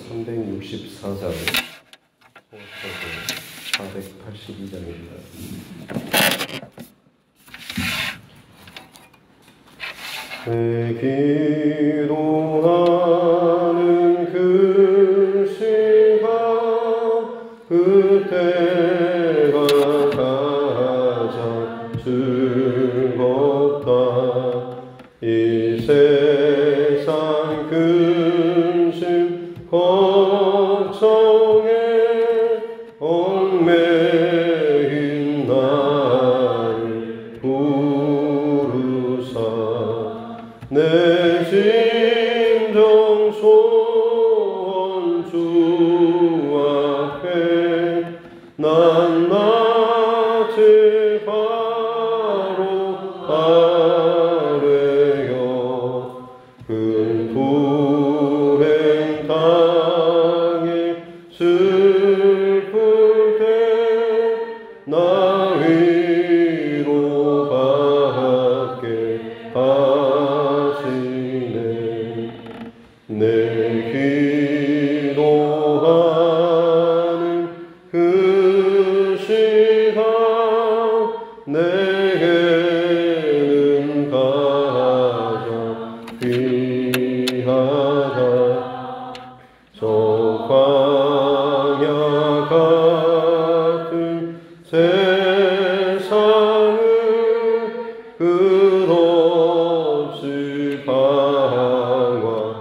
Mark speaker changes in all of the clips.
Speaker 1: 364장 482장입니다. 기도하는 그 시간 그때가 가장 즐겁다. 이 세상 근심 걱정에 얽매인 나를 부르사 내 심정 소원 주 앞에 난 낮에 바로 아뢰어 큰 불행 당해 슬플 때 나 위로받게 하시네. 내 기도하는 그 시간 내게는 가장 귀하다. 저 광야 같은 세상을 끝없이 방황하면서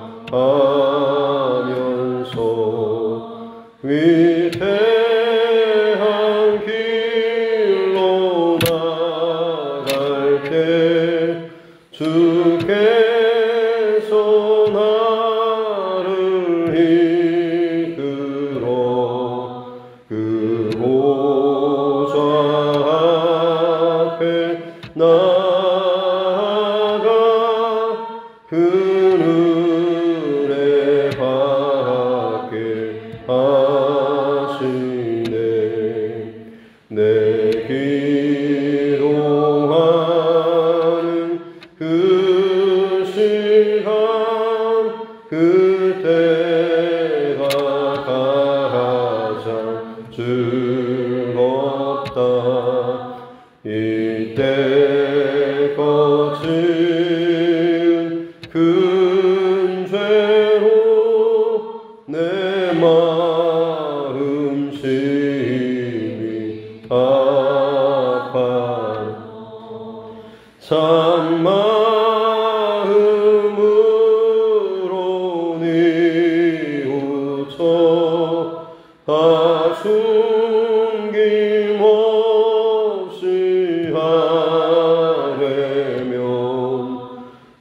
Speaker 1: 위태한 길로 나갈 때 주께서 나를 이끌어 그 보좌 앞에 나아가 그 은혜 받게 하시네. 내 기도하는 그 시간 그때가 가장 즐겁다. 이때 거친 큰 죄로 내 마음 심히 아파 참 마음으로 뉘우쳐 숨김없이 하려면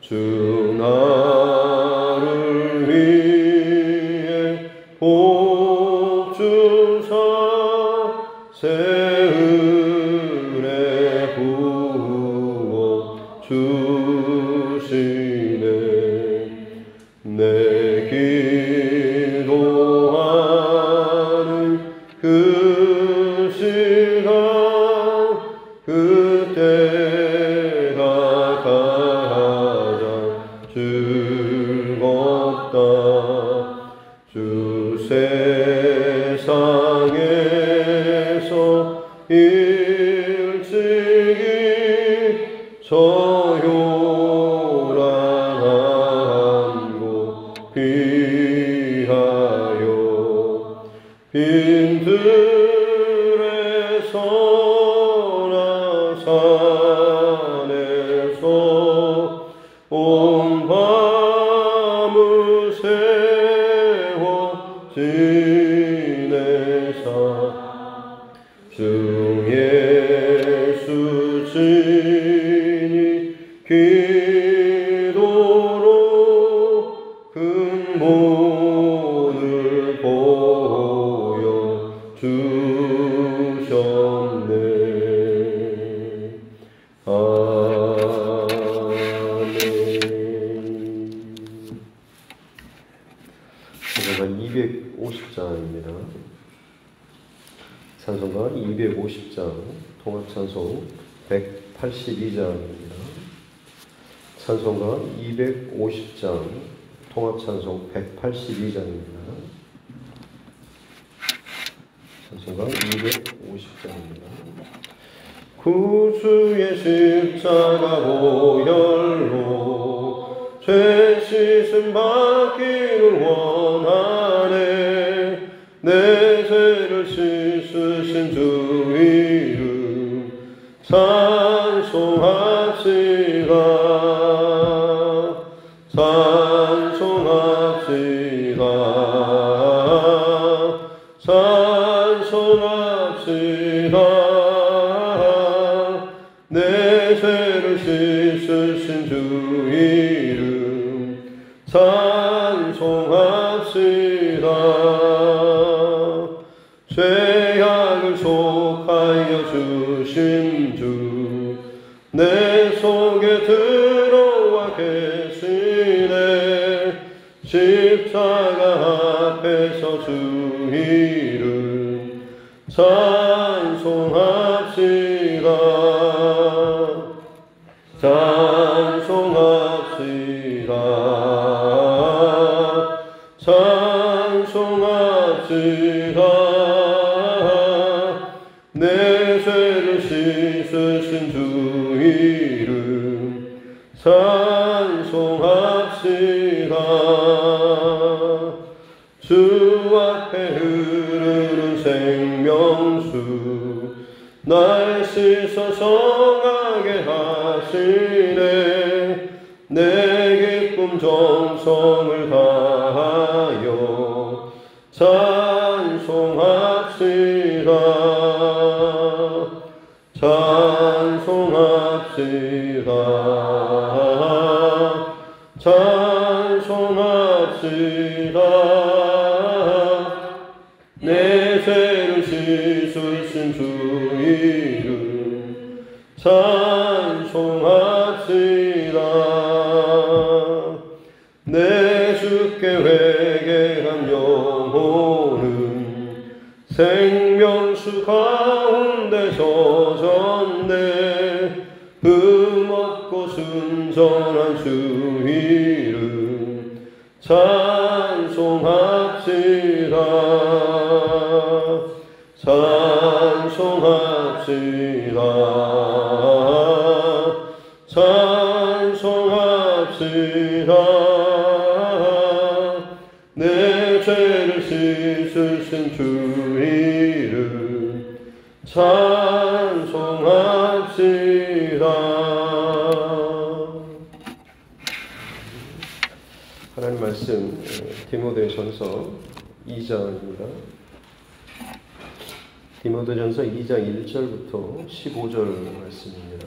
Speaker 1: 주 나를 위해 복 주사 새 은혜 부어 주시네. 내 기도하는 그 시간 그때가 가장 즐겁다. 주 세상에서 일찍이 저 요란한 곳 피하여 빈들에서나 산에서 온 밤을 세워 지내사 주 예수 진이 기도로 근본을 보여 주셨네. 아멘. 찬송가 250장입니다. 찬송가 250장 통합찬송 182장입니다. 찬송가 250장 통합찬송 182장입니다. 찬송가 250장입니다. 구주의 십자가 보혈로 죄 씻음 받기를 원하네. 내 죄를 씻으신 주 이름 찬송합시다. 찬송합시다. 찬송합시다. 내 죄를 씻으신 주 이름 찬송합시다. 죄악을 속하여 주신 주 내 속에 들어와 계시네. 십자가 앞에서 주 이름 찬송합시다. 찬송합시다. 찬송합시다. 내 죄를 씻으신 주 이름 찬송합시다. 주 앞에 흐르는 생명수 날 씻어 성하게 하시네. 내 기쁨 정성을 다하여 찬송합시다. 찬송합시다. 찬송합시다. 내 죄를 씻으신 주 이름 찬송합시다. 내 주께 회개한 영혼은 생명수 가운데 젖었네. 흠없고 순전한 주 이름 찬송합시다. 찬송합시다. 찬송합시다. 내 죄를 씻으신 주 이름 찬송합시다. 하나님 말씀 디모데전서 2장입니다. 디모데전서 2장 1절부터 15절 말씀입니다.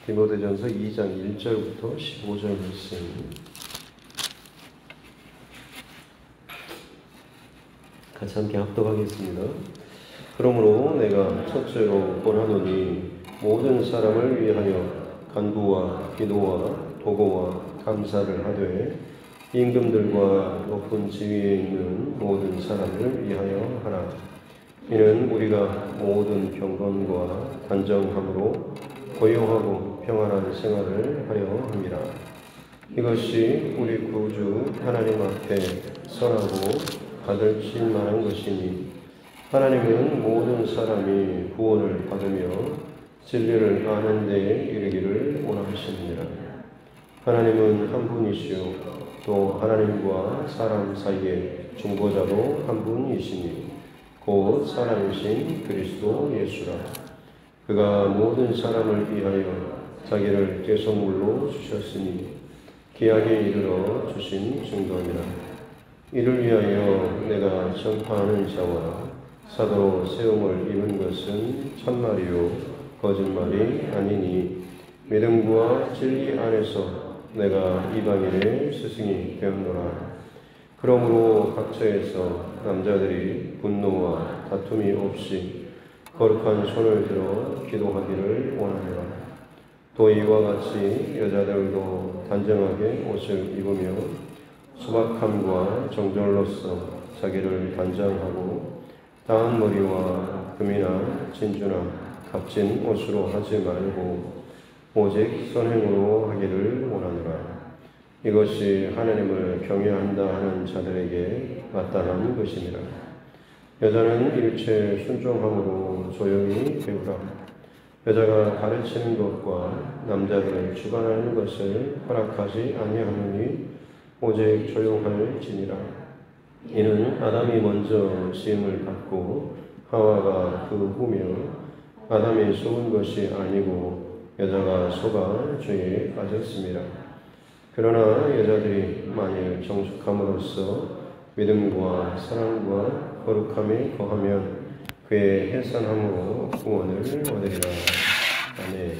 Speaker 1: 디모데전서 2장 1절부터 15절 말씀. 같이 함께 합독하겠습니다. 그러므로 내가 첫째로 권하노니 모든 사람을 위하여 간구와 기도와 도고와 감사를 하되 임금들과 높은 지위에 있는 모든 사람을 위하여 하라. 이는 우리가 모든 경건과 단정함으로 고요하고 평안한 생활을 하려 함이라. 이것이 우리 구주 하나님 앞에 선하고 받을 만한 것이니 하나님은 모든 사람이 구원을 받으며 진리를 아는 데에 이르기를 원하시느니라. 하나님은 한 분이시요 또 하나님과 사람 사이의 중보자도 한 분이시니 곧 사람이신 그리스도 예수라. 그가 모든 사람을 위하여 자기를 죄소물로 주셨으니 기약에 이르러 주신 증거니라. 이를 위하여 내가 전파하는 자와 사도로 세움을 입은 것은 참말이요 거짓말이 아니니 믿음과 진리 안에서 내가 이방인의 스승이 되었노라. 그러므로 각처에서 남자들이 분노와 다툼이 없이 거룩한 손을 들어 기도하기를 원하노라. 또 이와 같이 여자들도 단정하게 옷을 입으며 소박함과 정절로서 자기를 단장하고 다한 머리와 금이나 진주나 값진 옷으로 하지 말고 오직 선행으로 하기를 원하노라. 이것이 하나님을 경외한다 하는 자들에게 마땅한 것이니라. 여자는 일체 순종함으로 조용히 배우라. 여자가 가르치는 것과 남자들을 주관하는 것을 허락하지 아니하노니 오직 조용할지니라. 이는 아담이 먼저 지음을 받고 하와가 그 후며 아담이 속은 것이 아니고 여자가 속아 죄에 빠졌습니다. 그러나 여자들이 만일 정숙함으로써 믿음과 사랑과 거룩함이 거하면 그의 해산함으로 구원을 얻으리라. 아멘.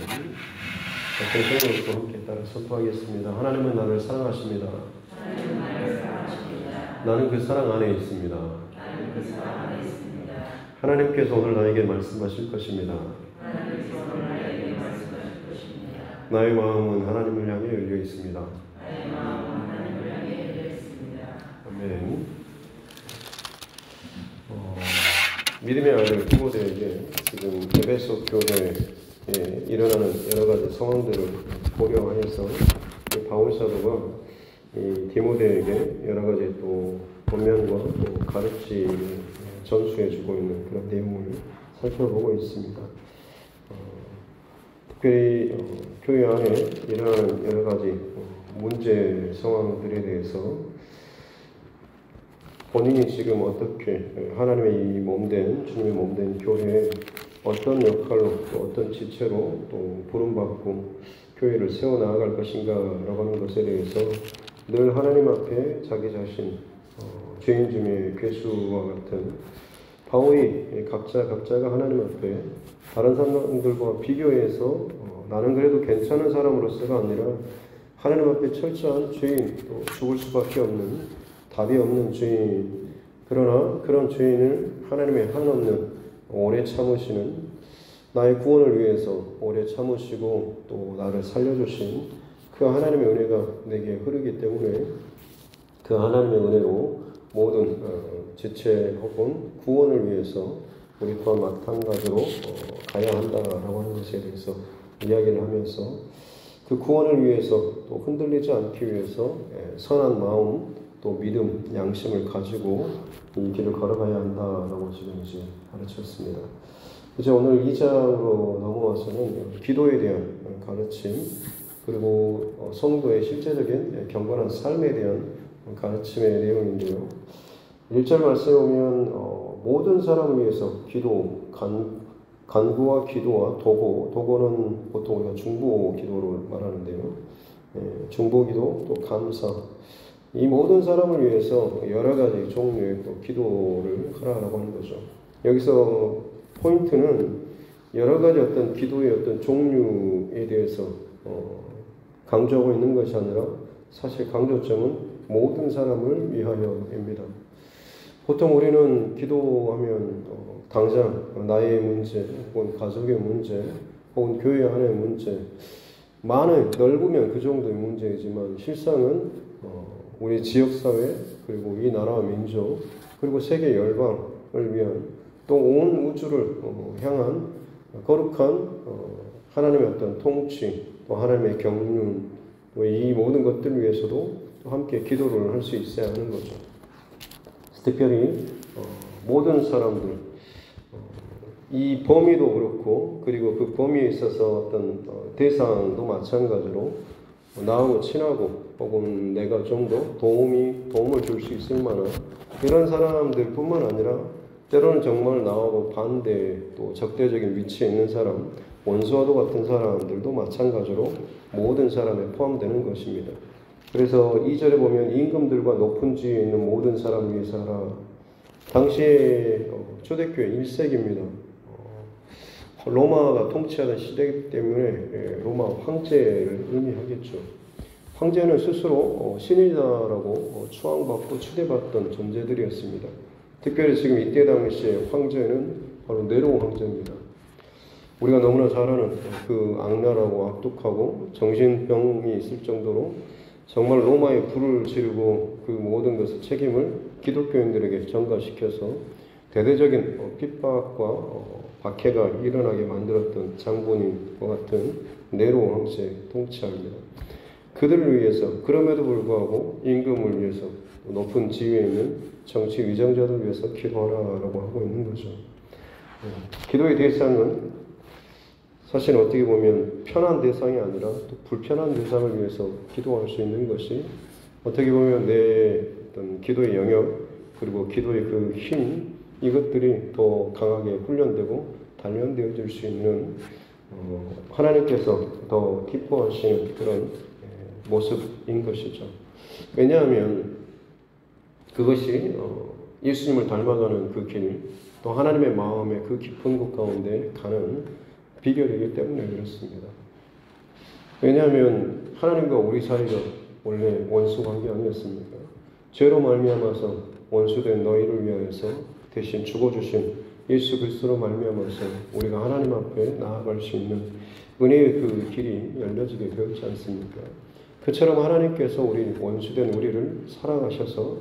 Speaker 1: 대성으로 함께 따라 선포하겠습니다. 하나님은 나를 사랑하십니다. 나는 그 사랑 안에 있습니다. 하나님께서 오늘 나에게 말씀하실 것입니다. 나의 마음은 하나님을 향해 열려 있습니다. 아멘. 믿음의 아들 디모데에게 지금 에베소 교회에 일어나는 여러 가지 상황들을 고려하여서 바울 사도가 이 디모데에게 여러 가지 또 권면과 또 가르치 전수해주고 있는 그런 내용을 살펴보고 있습니다. 특별히 교회 안에 일어나는 여러 가지 문제 상황들에 대해서 본인이 지금 어떻게 하나님의 이 몸된 주님의 몸된 교회에 어떤 역할로 또 어떤 지체로 또 부름받고 교회를 세워나갈 것인가라고 하는 것에 대해서 늘 하나님 앞에 자기 자신 죄인 중에 괴수와 같은 바울이 각자가 하나님 앞에 다른 사람들과 비교해서 나는 그래도 괜찮은 사람으로서가 아니라 하나님 앞에 철저한 죄인, 또 죽을 수밖에 없는 답이 없는 죄인, 그러나 그런 죄인을 하나님의 한없는 오래 참으시는 나의 구원을 위해서 오래 참으시고 또 나를 살려주신 그 하나님의 은혜가 내게 흐르기 때문에 그 하나님의 은혜로 모든 지체 혹은 구원을 위해서 우리 또한 마찬가지로 가야 한다라고 하는 것에 대해서 이야기를 하면서 그 구원을 위해서 또 흔들리지 않기 위해서 선한 마음 또 믿음, 양심을 가지고 이 길을 걸어가야 한다라고 지금 이제 가르쳤습니다. 이제 오늘 2장으로 넘어와서는 기도에 대한 가르침 그리고 성도의 실제적인 경건한 삶에 대한 가르침의 내용인데요. 1절 말씀에 보면 모든 사람을 위해서 기도, 간구와 기도와 도고는 보통 우리가 중보 기도를 말하는데요. 중보 기도, 또 감사, 이 모든 사람을 위해서 여러 가지 종류의 또 기도를 하라고 하는 거죠. 여기서 포인트는 여러 가지 어떤 기도의 어떤 종류에 대해서 강조하고 있는 것이 아니라 사실 강조점은 모든 사람을 위하여입니다. 보통 우리는 기도하면 당장 나의 문제, 혹은 가족의 문제, 혹은 교회 안의 문제, 넓으면 그 정도의 문제이지만 실상은 우리 지역사회, 그리고 이 나라와 민족, 그리고 세계 열방을 위한 또 온 우주를 향한 거룩한 하나님의 어떤 통치, 또 하나님의 경륜, 또 이 모든 것들 위해서도 또 함께 기도를 할 수 있어야 하는 거죠. 특별히 모든 사람들, 이 범위도 그렇고 그리고 그 범위에 있어서 어떤 대상도 마찬가지로 나하고 친하고 혹은 내가 좀 더 도움을 줄 수 있을 만한 이런 사람들 뿐만 아니라 때로는 정말 나하고 반대 또 적대적인 위치에 있는 사람, 원수와도 같은 사람들도 마찬가지로 모든 사람에 포함되는 것입니다. 그래서 2절에 보면 임금들과 높은 지위에 있는 모든 사람을 위해서 하라. 당시에 초대교회 1세기입니다. 로마가 통치하던 시대이기 때문에 로마 황제를 의미하겠죠. 황제는 스스로 신이다라고 추앙받고 추대받던 존재들이었습니다. 특별히 지금 이때 당시에 황제는 바로 네로 황제입니다. 우리가 너무나 잘 아는 그 악랄하고 악독하고 정신병이 있을 정도로 정말 로마에 불을 지르고 그 모든 것의 책임을 기독교인들에게 전가시켜서 대대적인 핍박과 박해가 일어나게 만들었던 장본인과 같은 네로 황제 통치자입니다. 그 그들을 위해서 그럼에도 불구하고 임금을 위해서 높은 지위에 있는 정치 위정자들 위해서 기도하라라고 하고 있는 거죠. 기도의 대상은 사실 어떻게 보면 편한 대상이 아니라 또 불편한 대상을 위해서 기도할 수 있는 것이 어떻게 보면 내 어떤 기도의 영역 그리고 기도의 그 힘 이것들이 더 강하게 훈련되고 단련되어질 수 있는 하나님께서 더 기뻐하시는 그런 모습인 것이죠. 왜냐하면 그것이 예수님을 닮아가는 그 길, 또 하나님의 마음의 그 깊은 곳 가운데 가는 비결이기 때문에 그렇습니다. 왜냐하면 하나님과 우리 사이가 원래 원수 관계 아니었습니까? 죄로 말미암아서 원수된 너희를 위하여서 대신 죽어주신 예수 그리스도로 말미암아서 우리가 하나님 앞에 나아갈 수 있는 은혜의 그 길이 열려지게 되었지 않습니까? 그처럼 하나님께서 우리 원수된 우리를 사랑하셔서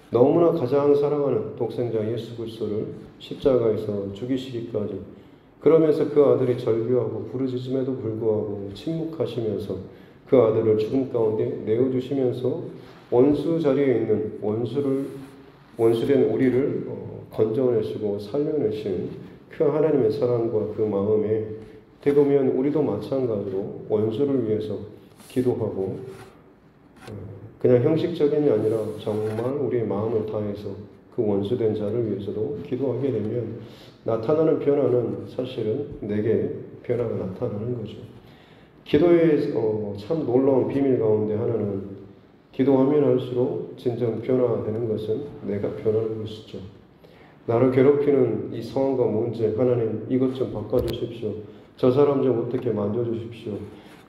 Speaker 1: 너무나 가장 사랑하는 독생자 예수 그리스도를 십자가에서 죽이시기까지 그러면서 그 아들이 절규하고 부르짖음에도 불구하고 침묵하시면서 그 아들을 죽음 가운데 내어주시면서 원수 자리에 있는 원수된 우리를 건져내시고 살려내신 그 하나님의 사랑과 그 마음에 되보면 우리도 마찬가지로 원수를 위해서 기도하고 그냥 형식적인이 아니라 정말 우리의 마음을 다해서 그 원수된 자를 위해서도 기도하게 되면 나타나는 변화는 사실은 내게 변화가 나타나는 거죠. 기도의 참 놀라운 비밀 가운데 하나는 기도하면 할수록 진정 변화되는 것은 내가 변하는 것이죠. 나를 괴롭히는 이 상황과 문제, 하나님 이것 좀 바꿔주십시오. 저 사람 좀 어떻게 만져주십시오.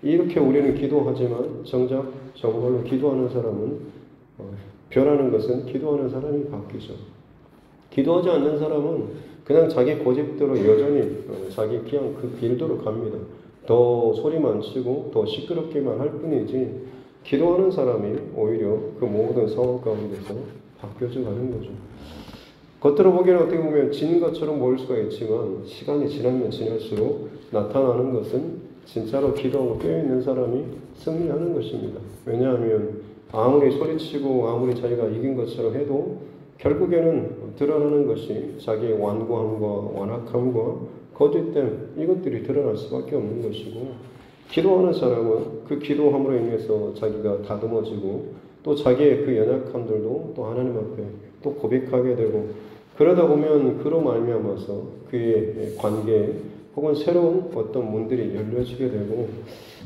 Speaker 1: 이렇게 우리는 기도하지만 정작 정말로 기도하는 사람은 변하는 것은 기도하는 사람이 바뀌죠. 기도하지 않는 사람은 그냥 자기 고집대로 여전히 자기 그냥 그 길대로 갑니다. 더 소리만 치고 더 시끄럽게만 할 뿐이지 기도하는 사람이 오히려 그 모든 상황 가운데서 바뀌어져 가는 거죠. 겉으로 보기에는 어떻게 보면 진 것처럼 보일 수가 있지만 시간이 지나면 지날수록 나타나는 것은 진짜로 기도하고 깨어있는 사람이 승리하는 것입니다. 왜냐하면 아무리 소리치고 아무리 자기가 이긴 것처럼 해도 결국에는 드러나는 것이 자기의 완고함과 완악함과 거짓됨 이것들이 드러날 수밖에 없는 것이고 기도하는 사람은 그 기도함으로 인해서 자기가 다듬어지고 또 자기의 그 연약함들도 또 하나님 앞에 또 고백하게 되고 그러다 보면 그로 말미암아서 그의 관계에 혹은 새로운 어떤 문들이 열려지게 되고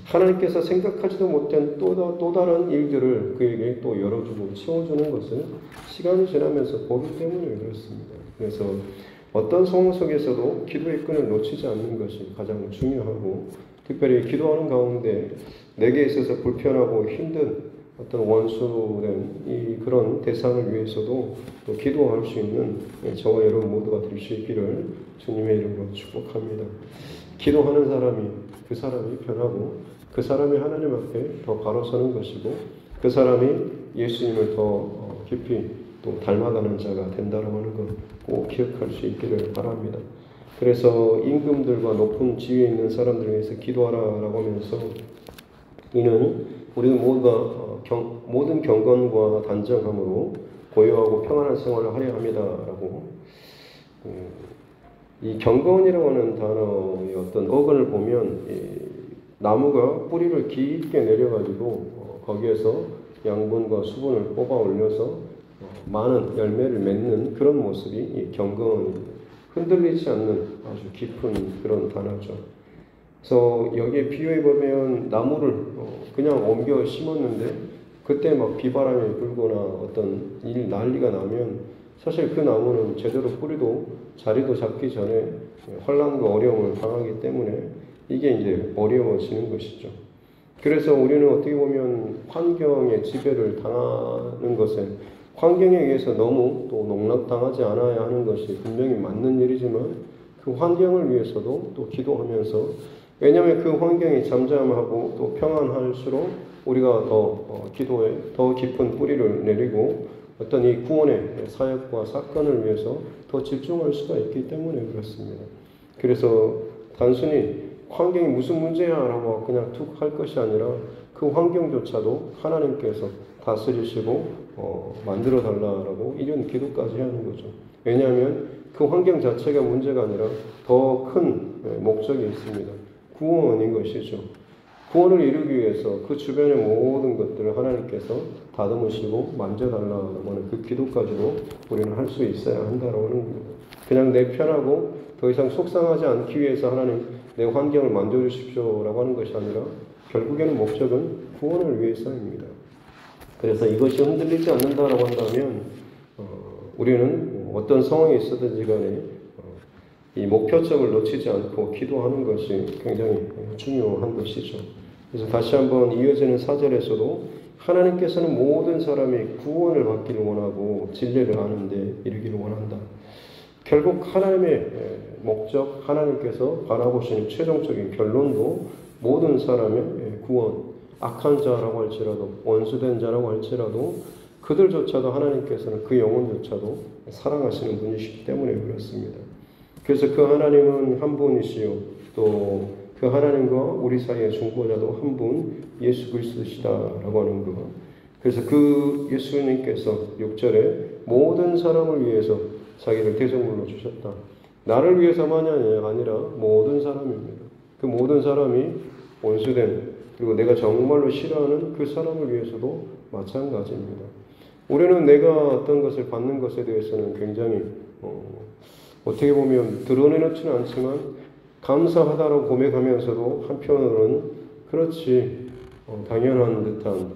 Speaker 1: 하나님께서 생각하지도 못한 또 다른 일들을 그에게 또 열어주고 채워주는 것을 시간이 지나면서 보기 때문에 그렇습니다. 그래서 어떤 상황 속에서도 기도의 끈을 놓치지 않는 것이 가장 중요하고 특별히 기도하는 가운데 내게 있어서 불편하고 힘든 어떤 원수된 이 그런 대상을 위해서도 또 기도할 수 있는 저와 여러분 모두가 될 수 있기를 주님의 이름으로 축복합니다. 기도하는 사람이 그 사람이 변하고 그 사람이 하나님 앞에 더 바로 서는 것이고 그 사람이 예수님을 더 깊이 또 닮아가는 자가 된다고 하는 것 꼭 기억할 수 있기를 바랍니다. 그래서 임금들과 높은 지위에 있는 사람들을 위해서 기도하라라고 하면서 이는 우리 모두가 모든 경건과 단정함으로 고요하고 평안한 생활을 하려 합니다라고 이 경건이라고 하는 단어의 어떤 어근을 보면 나무가 뿌리를 깊게 내려가지고 거기에서 양분과 수분을 뽑아 올려서 많은 열매를 맺는 그런 모습이 이 경건입니다. 흔들리지 않는 아주 깊은 그런 단어죠. 그래서 여기에 비유해 보면 나무를 그냥 옮겨 심었는데 그때 막 비바람이 불거나 어떤 난리가 나면 사실 그 나무는 제대로 뿌리도 자리도 잡기 전에 환란과 어려움을 당하기 때문에 이게 이제 어려워지는 것이죠. 그래서 우리는 어떻게 보면 환경의 지배를 당하는 것에 환경에 의해서 너무 또 농락당하지 않아야 하는 것이 분명히 맞는 일이지만 그 환경을 위해서도 또 기도하면서 왜냐하면 그 환경이 잠잠하고 또 평안할수록 우리가 더 기도에 더 깊은 뿌리를 내리고 어떤 이 구원의 사역과 사건을 위해서 더 집중할 수가 있기 때문에 그렇습니다. 그래서 단순히 환경이 무슨 문제야 라고 그냥 툭 할 것이 아니라 그 그 환경조차도 하나님께서 다스리시고 만들어 달라라고 이런 기도까지 하는 거죠. 왜냐하면 그 환경 자체가 문제가 아니라 더 큰 목적이 있습니다. 구원인 것이죠. 구원을 이루기 위해서 그 주변의 모든 것들을 하나님께서 다듬으시고 만져달라고 하는 그 기도까지도 우리는 할 수 있어야 한다고 하는 겁니다. 그냥 내 편하고 더 이상 속상하지 않기 위해서 하나님 내 환경을 만져주십시오라고 하는 것이 아니라 결국에는 목적은 구원을 위해서입니다. 그래서 이것이 흔들리지 않는다라고 한다면 우리는 어떤 상황이 있었든지 간에 이 목표점을 놓치지 않고 기도하는 것이 굉장히 중요한 것이죠. 그래서 다시 한번 이어지는 4절에서도 하나님께서는 모든 사람이 구원을 받기를 원하고 진리를 아는데 이르기를 원한다. 결국 하나님의 목적, 하나님께서 바라보시는 최종적인 결론도 모든 사람의 구원, 악한 자라고 할지라도 원수된 자라고 할지라도 그들조차도 하나님께서는 그 영혼조차도 사랑하시는 분이시기 때문에 그렇습니다. 그래서 그 하나님은 한 분이시요 또 그 하나님과 우리 사이의 중보자도 한 분 예수 그리스도시다라고 하는 것. 그래서 그 예수님께서 6절에 모든 사람을 위해서 자기를 대속물로 주셨다. 나를 위해서만이 아니라 모든 사람입니다. 그 모든 사람이 원수된 그리고 내가 정말로 싫어하는 그 사람을 위해서도 마찬가지입니다. 우리는 내가 어떤 것을 받는 것에 대해서는 굉장히 어떻게 보면 드러내놓지는 않지만 감사하다고 고백하면서도 한편으로는 그렇지 당연한 듯한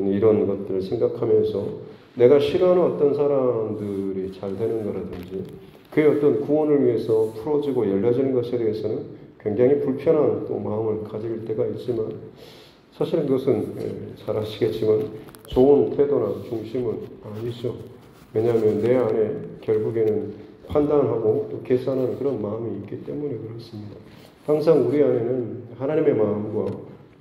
Speaker 1: 이런 것들을 생각하면서 내가 싫어하는 어떤 사람들이 잘 되는 거라든지 그의 어떤 구원을 위해서 풀어지고 열려지는 것에 대해서는 굉장히 불편한 또 마음을 가질 때가 있지만 사실은 그것은 잘 아시겠지만 좋은 태도나 중심은 아니죠. 왜냐하면 내 안에 결국에는 판단하고 또 계산하는 그런 마음이 있기 때문에 그렇습니다. 항상 우리 안에는 하나님의 마음과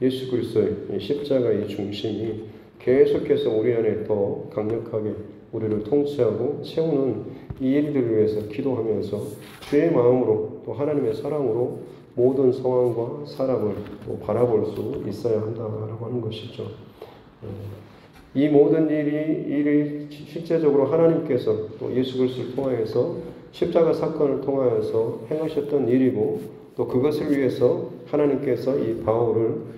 Speaker 1: 예수 그리스도의 십자가의 중심이 계속해서 우리 안에 더 강력하게 우리를 통치하고 채우는 이 일들을 위해서 기도하면서 주의 마음으로 또 하나님의 사랑으로 모든 상황과 사람을 또 바라볼 수 있어야 한다라고 하는 것이죠. 이 모든 일이 실제적으로 하나님께서 또 예수 그리스도를 통하여서 십자가 사건을 통하여서 행하셨던 일이고 또 그것을 위해서 하나님께서 이 바울을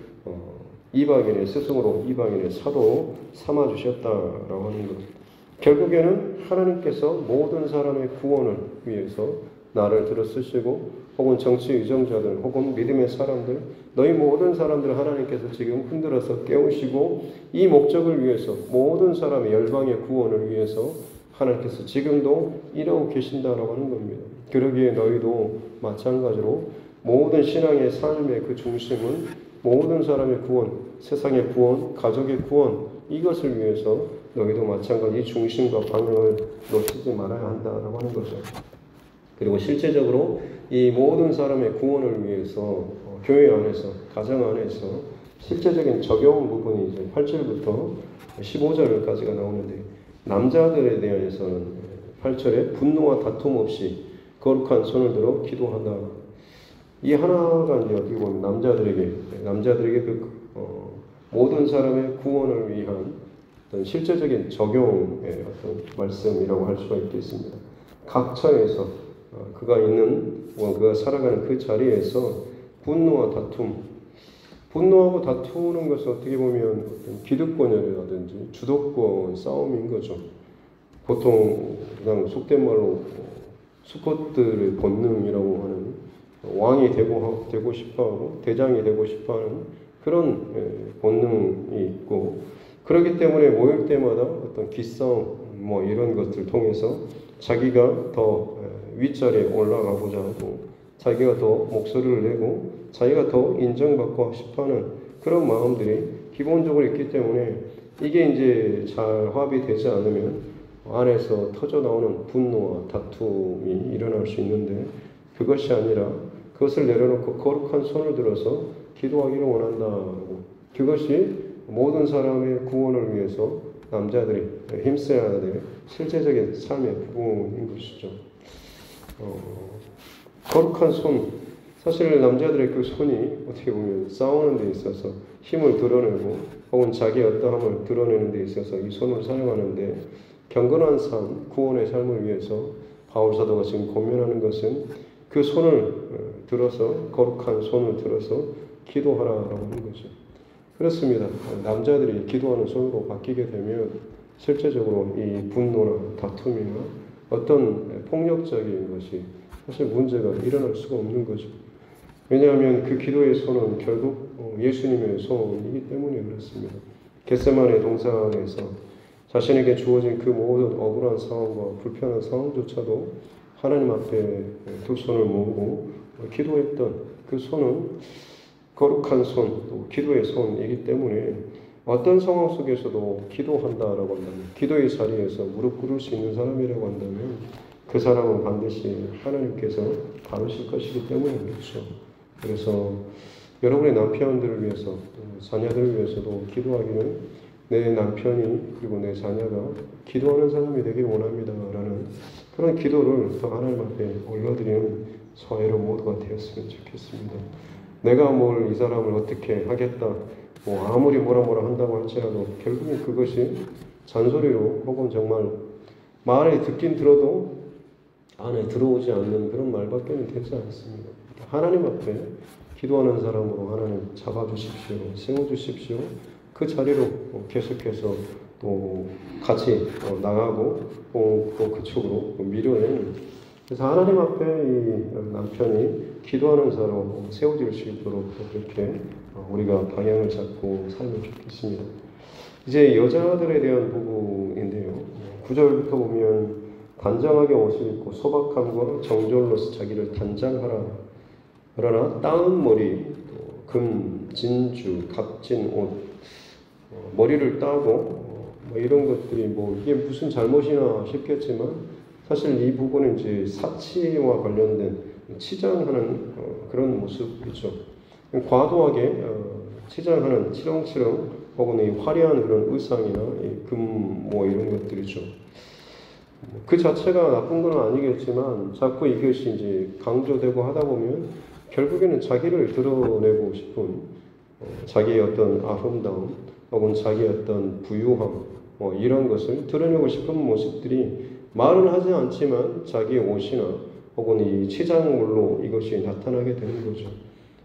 Speaker 1: 이방인의 스승으로 이방인의 사도로 삼아주셨다라고 하는 것. 결국에는 하나님께서 모든 사람의 구원을 위해서 나를 들어 쓰시고 혹은 정치 의정자들 혹은 믿음의 사람들 너희 모든 사람들을 하나님께서 지금 흔들어서 깨우시고 이 목적을 위해서 모든 사람의 열방의 구원을 위해서 하나님께서 지금도 이러고 계신다라고 하는 겁니다. 그러기에 너희도 마찬가지로 모든 신앙의 삶의 그 중심은 모든 사람의 구원, 세상의 구원, 가족의 구원 이것을 위해서 너희도 마찬가지 이 중심과 방향을 놓치지 말아야 한다라고 하는 거죠. 그리고 실제적으로 이 모든 사람의 구원을 위해서 교회 안에서, 가정 안에서 실제적인 적용 부분이 이제 8절부터 15절까지가 나오는데 남자들에 대해서는 8절에 분노와 다툼 없이 거룩한 손을 들어 기도한다. 이 하나가 이제 어떻게 보면 남자들에게 그 모든 사람의 구원을 위한 어떤 실제적인 적용의 어떤 말씀이라고 할 수가 있겠습니다. 각 처에서 그가 살아가는 그 자리에서 분노와 다툼, 분노하고 다투는 것은 어떻게 보면 어떤 기득권이라든지 주도권 싸움인 거죠. 보통 그냥 속된 말로 수컷들의 본능이라고 하는 왕이 되고 싶어하고 대장이 되고 싶어하는 그런 본능이 있고 그렇기 때문에 모일 때마다 어떤 기싸움 이런 것들 통해서 자기가 더 윗자리에 올라가고자 하고 자기가 더 목소리를 내고 자기가 더 인정받고 싶어하는 그런 마음들이 기본적으로 있기 때문에 이게 이제 잘 화합이 되지 않으면 안에서 터져 나오는 분노와 다툼이 일어날 수 있는데 그것이 아니라 그것을 내려놓고 거룩한 손을 들어서 기도하기를 원한다고 그것이 모든 사람의 구원을 위해서 남자들이 힘써야 될 실제적인 삶의 부분인 것이죠. 거룩한 손, 사실 남자들의 그 손이 어떻게 보면 싸우는 데 있어서 힘을 드러내고 혹은 자기의 어떠함을 드러내는 데 있어서 이 손을 사용하는데 경건한 삶, 구원의 삶을 위해서 바울 사도가 지금 권면하는 것은 그 손을 들어서 거룩한 손을 들어서 기도하라라고 하는 거죠. 그렇습니다. 남자들이 기도하는 손으로 바뀌게 되면 실제적으로 이 분노나 다툼이나 어떤 폭력적인 것이 사실 문제가 일어날 수가 없는 거죠. 왜냐하면 그 기도의 손은 결국 예수님의 손이기 때문에 그렇습니다. 겟세마네 동산에서 자신에게 주어진 그 모든 억울한 상황과 불편한 상황조차도 하나님 앞에 두 손을 모으고 기도했던 그 손은 거룩한 손, 또 기도의 손이기 때문에 어떤 상황 속에서도 기도한다라고 한다면, 기도의 자리에서 무릎 꿇을 수 있는 사람이라고 한다면 그 사람은 반드시 하나님께서 다루실 것이기 때문에 그렇죠. 그래서 여러분의 남편들을 위해서, 자녀들을 위해서도 기도하기는 내 남편이 그리고 내 자녀가 기도하는 사람이 되길 원합니다라는 그런 기도를 더 하나님 앞에 올려드리는 저희로 모두가 되었으면 좋겠습니다. 내가 뭘 이 사람을 어떻게 하겠다, 뭐 아무리 뭐라 한다고 할지라도 결국엔 그것이 잔소리로 혹은 정말 말을 듣긴 들어도 안에 들어오지 않는 그런 말밖에 되지 않습니다. 하나님 앞에 기도하는 사람으로 하나님 잡아주십시오, 세워주십시오. 그 자리로 계속해서 또 같이 나가고 또 그쪽으로 밀어내는, 그래서 하나님 앞에 이 남편이 기도하는 자로 세워질 수 있도록 그렇게 우리가 방향을 잡고 살면 좋겠습니다. 이제 여자들에 대한 부분인데요. 9절부터 보면 단정하게 옷을 입고 소박함과 정절로서 자기를 단장하라. 그러나 따은 머리, 금, 진주, 값진 옷, 머리를 따고 뭐 이런 것들이 뭐 이게 무슨 잘못이나 싶겠지만 사실 이 부분은 이제 사치와 관련된 치장하는 그런 모습이죠. 과도하게 치장하는 치렁치렁 혹은 이 화려한 그런 의상이나 금 뭐 이런 것들이죠. 그 자체가 나쁜 건 아니겠지만 자꾸 이것이 이제 강조되고 하다 보면 결국에는 자기를 드러내고 싶은 자기의 어떤 아름다움 혹은 자기의 어떤 부유함 뭐 이런 것을 드러내고 싶은 모습들이 말은 하지 않지만 자기의 옷이나 혹은 이 치장물로 이것이 나타나게 되는 거죠.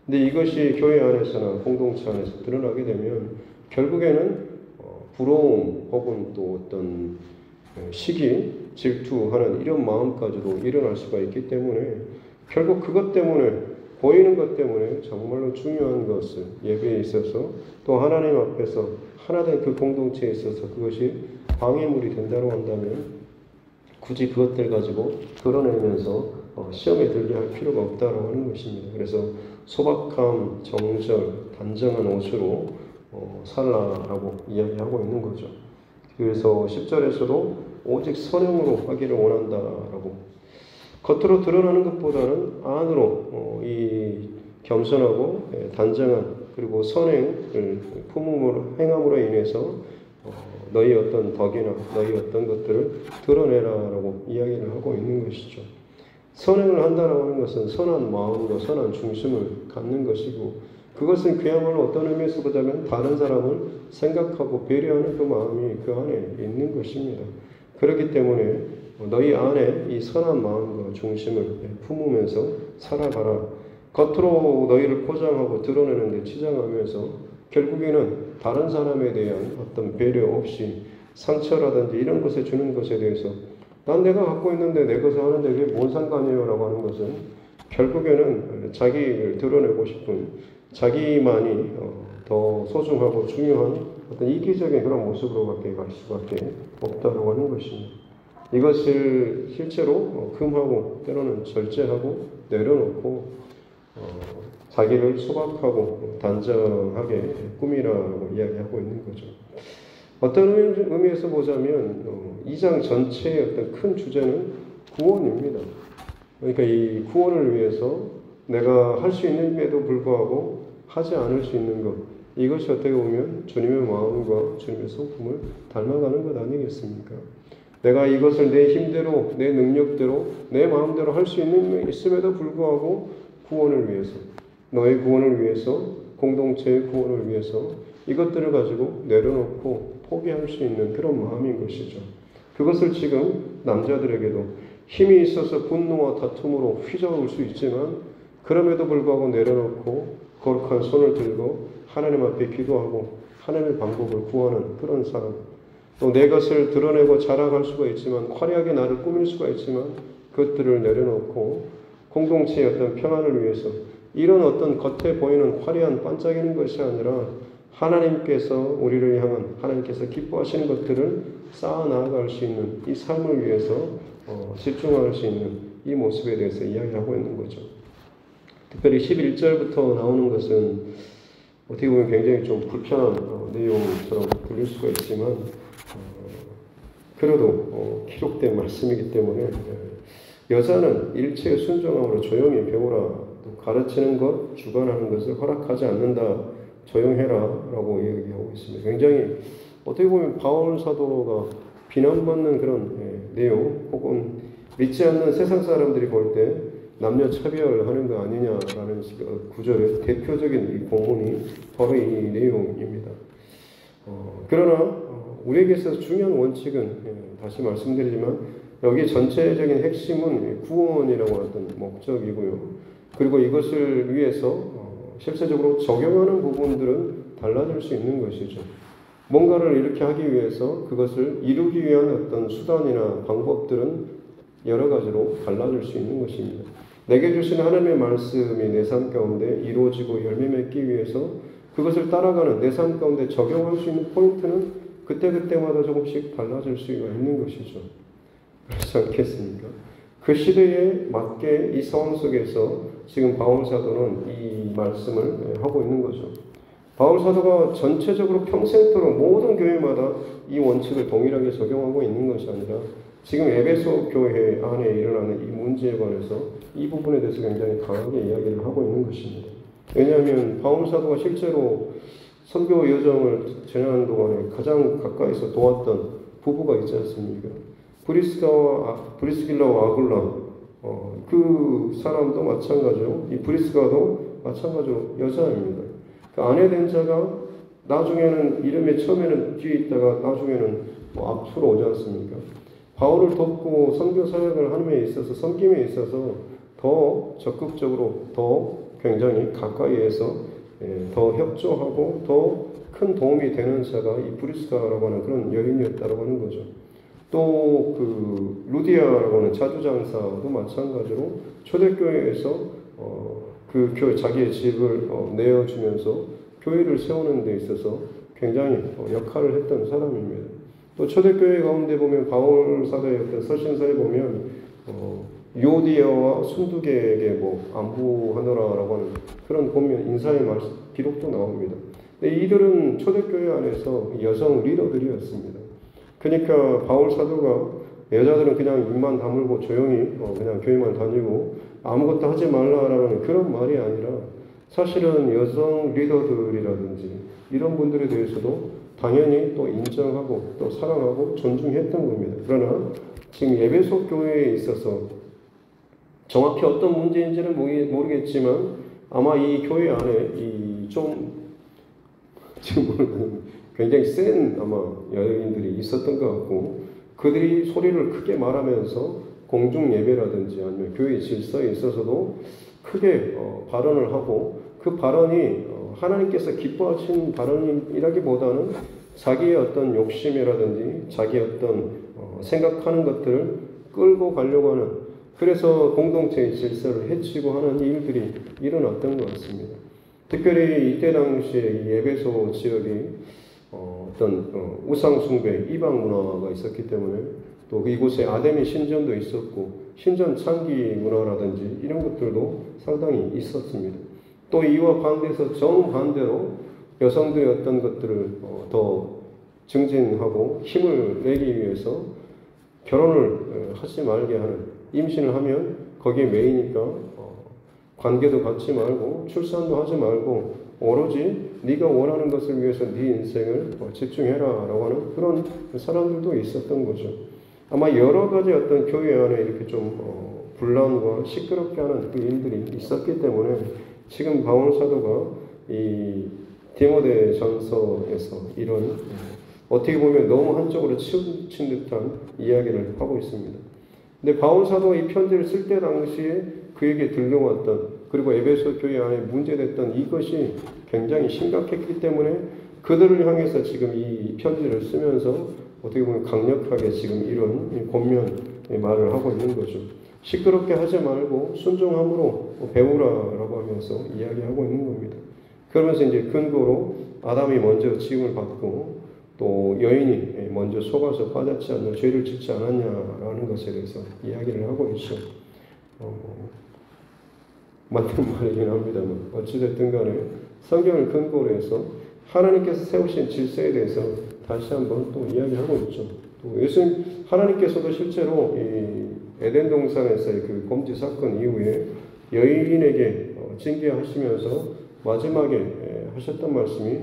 Speaker 1: 근데 이것이 교회 안에서나 공동체 안에서 드러나게 되면 결국에는 부러움 혹은 또 어떤 시기, 질투하는 이런 마음까지도 일어날 수가 있기 때문에 결국 그것 때문에 보이는 것 때문에 정말로 중요한 것을 예배에 있어서 또 하나님 앞에서 하나된 그 공동체에 있어서 그것이 방해물이 된다고 한다면 굳이 그것들 가지고 드러내면서 시험에 들게 할 필요가 없다고 하는 것입니다. 그래서 소박함, 정절, 단정한 옷으로 살라라고 이야기하고 있는 거죠. 그래서 10절에서도 오직 선행으로 하기를 원한다라고, 겉으로 드러나는 것보다는 안으로 이 겸손하고 단정한 그리고 선행을 행함으로 인해서 너희 어떤 덕이나 너희 어떤 것들을 드러내라라고 이야기를 하고 있는 것이죠. 선행을 한다라고 하는 것은 선한 마음과 선한 중심을 갖는 것이고, 그것은 그야말로 어떤 의미에서 보자면 다른 사람을 생각하고 배려하는 그 마음이 그 안에 있는 것입니다. 그렇기 때문에 너희 안에 이 선한 마음과 중심을 품으면서 살아가라. 겉으로 너희를 포장하고 드러내는데 치장하면서 결국에는 다른 사람에 대한 어떤 배려 없이 상처라든지 이런 것에 주는 것에 대해서 난 내가 갖고 있는데 내 것을 하는데 그게 뭔 상관이에요 라고 하는 것은 결국에는 자기를 드러내고 싶은 자기만이 더 소중하고 중요한 어떤 이기적인 그런 모습으로밖에 갈 수밖에 없다고 하는 것입니다. 이것을 실제로 금하고 때로는 절제하고 내려놓고 자기를 소박하고 단정하게 꾸미라고 이야기하고 있는 거죠. 어떤 의미에서 보자면 2장 전체의 어떤 큰 주제는 구원입니다. 그러니까 이 구원을 위해서 내가 할 수 있는데도 불구하고 하지 않을 수 있는 것, 이것이 어떻게 보면 주님의 마음과 주님의 성품을 닮아가는 것 아니겠습니까? 내가 이것을 내 힘대로, 내 능력대로, 내 마음대로 할 수 있음에도 불구하고 구원을 위해서, 너의 구원을 위해서, 공동체의 구원을 위해서 이것들을 가지고 내려놓고 포기할 수 있는 그런 마음인 것이죠. 그것을 지금 남자들에게도 힘이 있어서 분노와 다툼으로 휘저을 수 있지만 그럼에도 불구하고 내려놓고 거룩한 손을 들고 하나님 앞에 기도하고 하나님의 방법을 구하는 그런 사람, 또 내 것을 드러내고 자랑할 수가 있지만 화려하게 나를 꾸밀 수가 있지만 그것들을 내려놓고 공동체의 어떤 평안을 위해서 이런 어떤 겉에 보이는 화려한 반짝이는 것이 아니라 하나님께서 우리를 향한 하나님께서 기뻐하시는 것들을 쌓아 나아갈 수 있는 이 삶을 위해서 집중할 수 있는 이 모습에 대해서 이야기하고 있는 거죠. 특별히 11절부터 나오는 것은 어떻게 보면 굉장히 좀 불편한 내용처럼 들릴 수가 있지만 그래도 기록된 말씀이기 때문에 여자는 일체의 순종함으로 조용히 배우라, 또 가르치는 것, 주관하는 것을 허락하지 않는다, 조용해라 라고 얘기하고 있습니다. 굉장히 어떻게 보면 바울 사도가 비난받는 그런 내용, 혹은 믿지 않는 세상 사람들이 볼 때 남녀 차별하는 거 아니냐라는 구절의 대표적인 이 본문이 바로 이 내용입니다. 그러나 우리에게 있어서 중요한 원칙은 다시 말씀드리지만 여기 전체적인 핵심은 구원이라고 하는 목적이고요. 그리고 이것을 위해서 실제적으로 적용하는 부분들은 달라질 수 있는 것이죠. 뭔가를 이렇게 하기 위해서 그것을 이루기 위한 어떤 수단이나 방법들은 여러 가지로 달라질 수 있는 것입니다. 내게 주신 하나님의 말씀이 내 삶 가운데 이루어지고 열매 맺기 위해서 그것을 따라가는 내 삶 가운데 적용할 수 있는 포인트는 그때그때마다 조금씩 달라질 수가 있는 것이죠. 그렇지 않겠습니까? 그 시대에 맞게 이 상황 속에서 지금 바울 사도는 이 말씀을 하고 있는 거죠. 바울 사도가 전체적으로 평생토록 모든 교회마다 이 원칙을 동일하게 적용하고 있는 것이 아니라 지금 에베소 교회 안에 일어나는 이 문제에 관해서 이 부분에 대해서 굉장히 강하게 이야기를 하고 있는 것입니다. 왜냐하면 바울 사도가 실제로 선교 여정을 지내는 동안에 가장 가까이서 도왔던 부부가 있지 않습니까? 브리스길라와 아굴라, 그 사람도 마찬가지로 이 브리스가도 마찬가지로 여자입니다. 그 아내 된 자가 나중에는 이름에 처음에는 뒤에 있다가 나중에는 앞으로 오지 않습니까? 바울을 돕고 선교 사역을 하는 데 있어서 섬김에 있어서 더 적극적으로 더 굉장히 가까이에서 더 협조하고 더 큰 도움이 되는 자가 이 브리스가라고 하는 그런 여인이었다고 하는 거죠. 또 그 루디아라고 하는 자주장사도 마찬가지로 초대교회에서 그 자기의 집을 내어주면서 교회를 세우는 데 있어서 굉장히 역할을 했던 사람입니다. 또 초대교회 가운데 보면 바울 사도의 어떤 서신서에 보면 유오디아와 순두계에게 안부하노라라고 하는 그런 보면 인사의 기록도 나옵니다. 이들은 초대교회 안에서 여성 리더들이었습니다. 그러니까 바울 사도가 여자들은 그냥 입만 다물고 조용히 그냥 교회만 다니고 아무것도 하지 말라라는 그런 말이 아니라 사실은 여성 리더들이라든지 이런 분들에 대해서도 당연히 또 인정하고 또 사랑하고 존중했던 겁니다. 그러나 지금 에베소 교회에 있어서 정확히 어떤 문제인지는 모르겠지만 아마 이 교회 안에 지금 굉장히 센 아마 여인들이 있었던 것 같고 그들이 소리를 크게 말하면서 공중 예배라든지 아니면 교회 질서에 있어서도 크게 발언을 하고 그 발언이 하나님께서 기뻐하신 발언이라기보다는 자기의 어떤 욕심이라든지 자기의 어떤 생각하는 것들을 끌고 가려고 하는 그래서 공동체의 질서를 해치고 하는 일들이 일어났던 것 같습니다. 특별히 이때 당시에 이 에베소 지역이 어떤 우상 숭배, 이방 문화가 있었기 때문에 또 이곳에 아데미 신전도 있었고 신전 창기 문화라든지 이런 것들도 상당히 있었습니다. 또 이와 반대해서 정반대로 여성들의 어떤 것들을 더 증진하고 힘을 내기 위해서 결혼을 하지 말게 하는 임신을 하면 거기에 매이니까 관계도 갖지 말고 출산도 하지 말고 오로지 네가 원하는 것을 위해서 네 인생을 집중해라 라고 하는 그런 사람들도 있었던 거죠. 아마 여러 가지 어떤 교회 안에 이렇게 좀 분란과 시끄럽게 하는 그 일들이 있었기 때문에 지금 바울 사도가 이 디모데 전서에서 이런 어떻게 보면 너무 한쪽으로 치우친 듯한 이야기를 하고 있습니다. 근데 바울 사도가 이 편지를 쓸 때 당시에 그에게 들려왔던 그리고 에베소 교회 안에 문제됐던 이것이 굉장히 심각했기 때문에 그들을 향해서 지금 이 편지를 쓰면서 어떻게 보면 강력하게 지금 이런 권면 말을 하고 있는 거죠. 시끄럽게 하지 말고 순종함으로 배우라라고 하면서 이야기하고 있는 겁니다. 그러면서 이제 근거로 아담이 먼저 지음을 받고 또 여인이 먼저 속아서 빠졌지 않나 죄를 짓지 않았냐라는 것에 대해서 이야기를 하고 있죠. 맞는 말이긴 합니다만 어찌됐든 간에 성경을 근거로 해서 하나님께서 세우신 질서에 대해서 다시 한번 또 이야기하고 있죠. 또 예수님 하나님께서도 실제로 이 에덴 동산에서의 그 범죄 사건 이후에 여인에게 징계하시면서 마지막에 하셨던 말씀이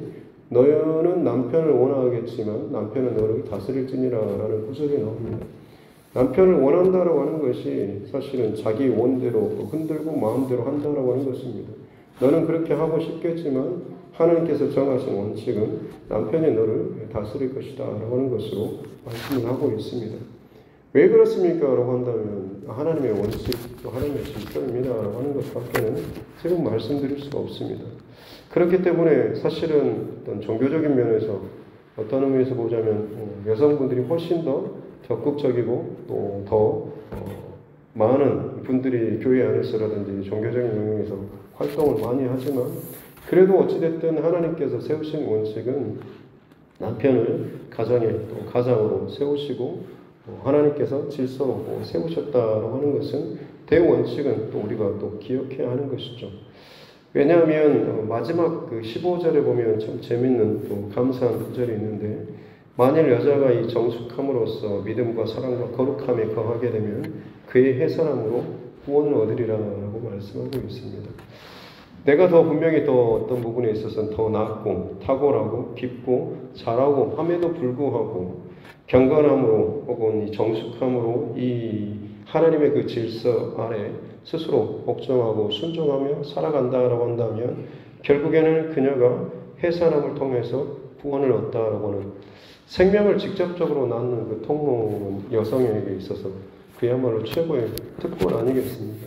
Speaker 1: 너는 남편을 원하겠지만 남편은 너를 다스릴지니라라는 구절이 나옵니다. 남편을 원한다라고 하는 것이 사실은 자기 원대로 흔들고 마음대로 한다라고 하는 것입니다. 너는 그렇게 하고 싶겠지만 하나님께서 정하신 원칙은 남편이 너를 다스릴 것이다 라고 하는 것으로 말씀을 하고 있습니다. 왜 그렇습니까? 라고 한다면 하나님의 원칙, 또 하나님의 질서입니다 라고 하는 것밖에는 지금 말씀드릴 수가 없습니다. 그렇기 때문에 사실은 어떤 종교적인 면에서 어떤 의미에서 보자면 여성분들이 훨씬 더 적극적이고 또 더 많은 분들이 교회 안에서라든지 종교적인 영역에서 활동을 많이 하지만 그래도 어찌됐든 하나님께서 세우신 원칙은 남편을 가정에 또 가장으로 세우시고 하나님께서 질서로 세우셨다고 하는 것은 대원칙은 또 우리가 또 기억해야 하는 것이죠. 왜냐하면 마지막 그 15절에 보면 참 재밌는 또 감사한 구절이 있는데 만일 여자가 이 정숙함으로써 믿음과 사랑과 거룩함에 거하게 되면 그의 해산함으로 구원을 얻으리라고 말씀하고 있습니다. 내가 더 분명히 더 어떤 부분에 있어서는 더 낫고 탁월하고 깊고 잘하고 함에도 불구하고 경건함으로 혹은 이 정숙함으로 이 하나님의 그 질서 아래 스스로 복종하고 순종하며 살아간다라고 한다면 결국에는 그녀가 해산함을 통해서 구원을 얻다라고 하는 생명을 직접적으로 낳는 그 통로는 여성에게 있어서 그야말로 최고의 특권 아니겠습니까?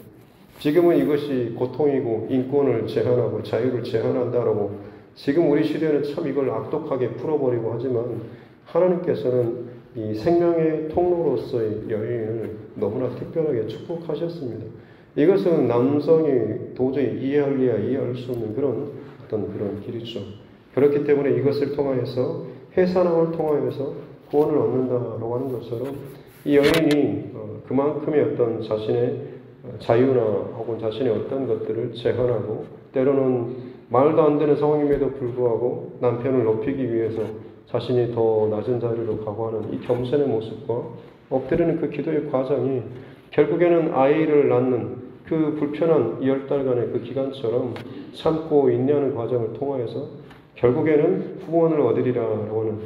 Speaker 1: 지금은 이것이 고통이고 인권을 제한하고 자유를 제한한다라고 지금 우리 시대는 참 이걸 악독하게 풀어버리고 하지만 하나님께서는 이 생명의 통로로서의 여인을 너무나 특별하게 축복하셨습니다. 이것은 남성이 도저히 이해할 수 없는 그런 어떤 그런 길이죠. 그렇기 때문에 이것을 통하여서 해산함을 통하여서 구원을 얻는다라고 하는 것처럼 이 여인이 그만큼의 어떤 자신의 자유나 혹은 자신의 어떤 것들을 제한하고 때로는 말도 안 되는 상황임에도 불구하고 남편을 높이기 위해서 자신이 더 낮은 자리로 가고하는 이 겸손의 모습과 엎드리는 그 기도의 과정이 결국에는 아이를 낳는 그 불편한 10달간의 그 기간처럼 참고 인내하는 과정을 통하여서 결국에는 구원을 얻으리라고 하는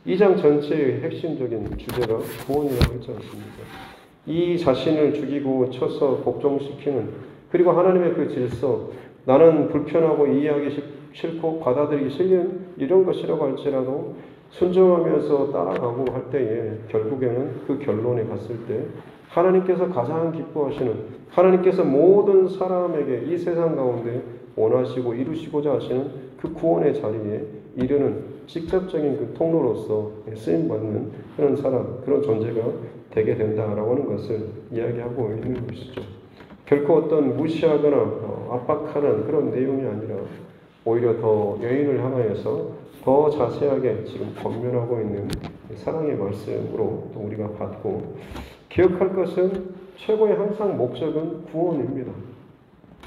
Speaker 1: 2장 전체의 핵심적인 주제가 구원이라고 했지 않습니까? 이 자신을 죽이고 쳐서 복종시키는 그리고 하나님의 그 질서 나는 불편하고 이해하기 싫고 받아들이기 싫은 이런 것이라고 할지라도 순종하면서 따라가고 할 때에 결국에는 그 결론에 갔을 때 하나님께서 가장 기뻐하시는 하나님께서 모든 사람에게 이 세상 가운데 원하시고 이루시고자 하시는 그 구원의 자리에 이르는 직접적인 그 통로로서 쓰임받는 그런 사람, 그런 존재가 되게 된다라고 하는 것을 이야기하고 있는 것이죠. 결코 어떤 무시하거나 압박하는 그런 내용이 아니라 오히려 더 여인을 향하여서 더 자세하게 지금 권면하고 있는 사랑의 말씀으로 또 우리가 받고 기억할 것은 최고의 항상 목적은 구원입니다.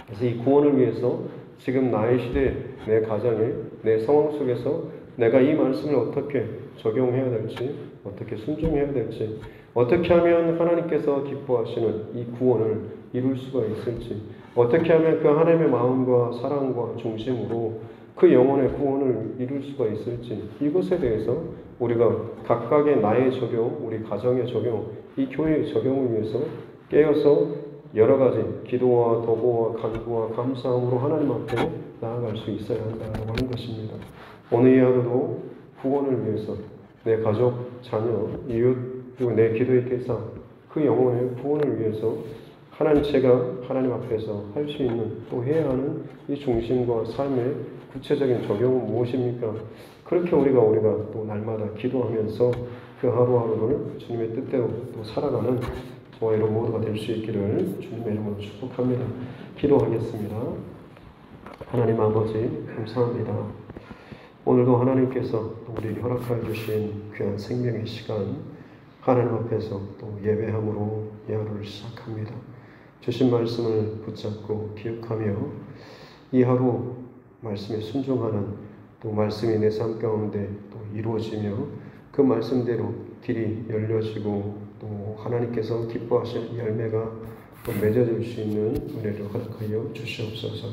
Speaker 1: 그래서 이 구원을 위해서 지금 나의 시대, 내 가정에, 내 상황 속에서 내가 이 말씀을 어떻게 적용해야 될지, 어떻게 순종해야 될지, 어떻게 하면 하나님께서 기뻐하시는 이 구원을 이룰 수가 있을지, 어떻게 하면 그 하나님의 마음과 사랑과 중심으로 그 영혼의 구원을 이룰 수가 있을지, 이것에 대해서 우리가 각각의 나의 적용, 우리 가정의 적용, 이 교회의 적용을 위해서 깨어서 여러 가지 기도와 도구와 간구와 감사함으로 하나님 앞에 나아갈 수 있어야 한다고 하는 것입니다. 오늘 이 하루도 구원을 위해서 내 가족, 자녀, 이웃, 그리고 내 기도의 대상, 그 영혼의 구원을 위해서 제가 하나님 앞에서 할 수 있는 또 해야 하는 이 중심과 삶의 구체적인 적용은 무엇입니까? 그렇게 우리가 또 날마다 기도하면서 그 하루하루를 주님의 뜻대로 또 살아가는 저와 여러분 모두가 될 수 있기를 주님의 이름으로 축복합니다. 기도하겠습니다. 하나님 아버지 감사합니다. 오늘도 하나님께서 우리 허락하여 주신 귀한 생명의 시간 하나님 앞에서 또 예배함으로 이 하루를 시작합니다. 주신 말씀을 붙잡고 기억하며 이 하루 말씀에 순종하는 또 말씀이 내 삶 가운데 또 이루어지며 그 말씀대로 길이 열려지고 또 하나님께서 기뻐하실 열매가 또 맺어질 수 있는 은혜를 허락하여 주시옵소서.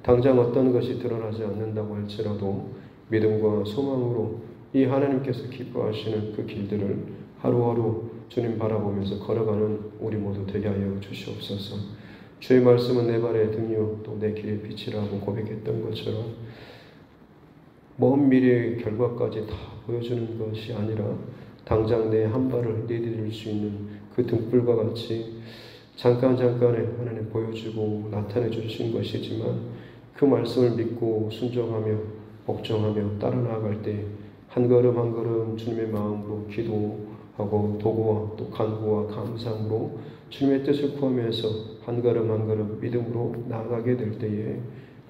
Speaker 1: 당장 어떤 것이 드러나지 않는다고 할지라도 믿음과 소망으로 이 하나님께서 기뻐하시는 그 길들을 하루하루 주님 바라보면서 걸어가는 우리 모두 되게 하여 주시옵소서. 주의 말씀은 내 발의 등이요 또 내 길의 빛이라고 고백했던 것처럼 먼 미래의 결과까지 다 보여주는 것이 아니라 당장 내 한 발을 내디딜 수 있는 그 등불과 같이 잠깐에 하나님 보여주고 나타내 주신 것이지만 그 말씀을 믿고 순종하며 복종하며 따라 나아갈 때 한 걸음 한 걸음 주님의 마음으로 기도하고 도구와 또 간구와 감사함으로 주님의 뜻을 구하면서 한 걸음 한 걸음 믿음으로 나아가게 될 때에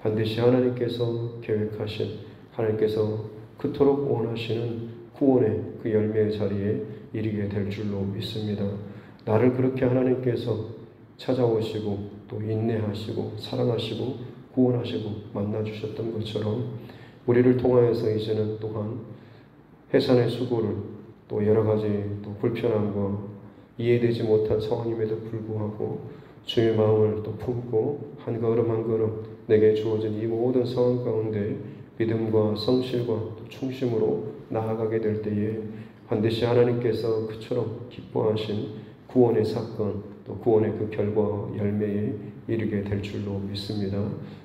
Speaker 1: 반드시 하나님께서 계획하신 하나님께서 그토록 원하시는 구원의 그 열매의 자리에 이르게 될 줄로 믿습니다. 나를 그렇게 하나님께서 찾아오시고 또 인내하시고 사랑하시고 구원하시고 만나주셨던 것처럼 우리를 통하여서 이제는 또한 해산의 수고를 또 여러 가지 또 불편함과 이해되지 못한 상황임에도 불구하고 주의 마음을 또 품고 한 걸음 한 걸음 내게 주어진 이 모든 상황 가운데 믿음과 성실과 또 충심으로 나아가게 될 때에 반드시 하나님께서 그처럼 기뻐하신 구원의 사건 또 구원의 그 결과 열매에 이르게 될 줄로 믿습니다.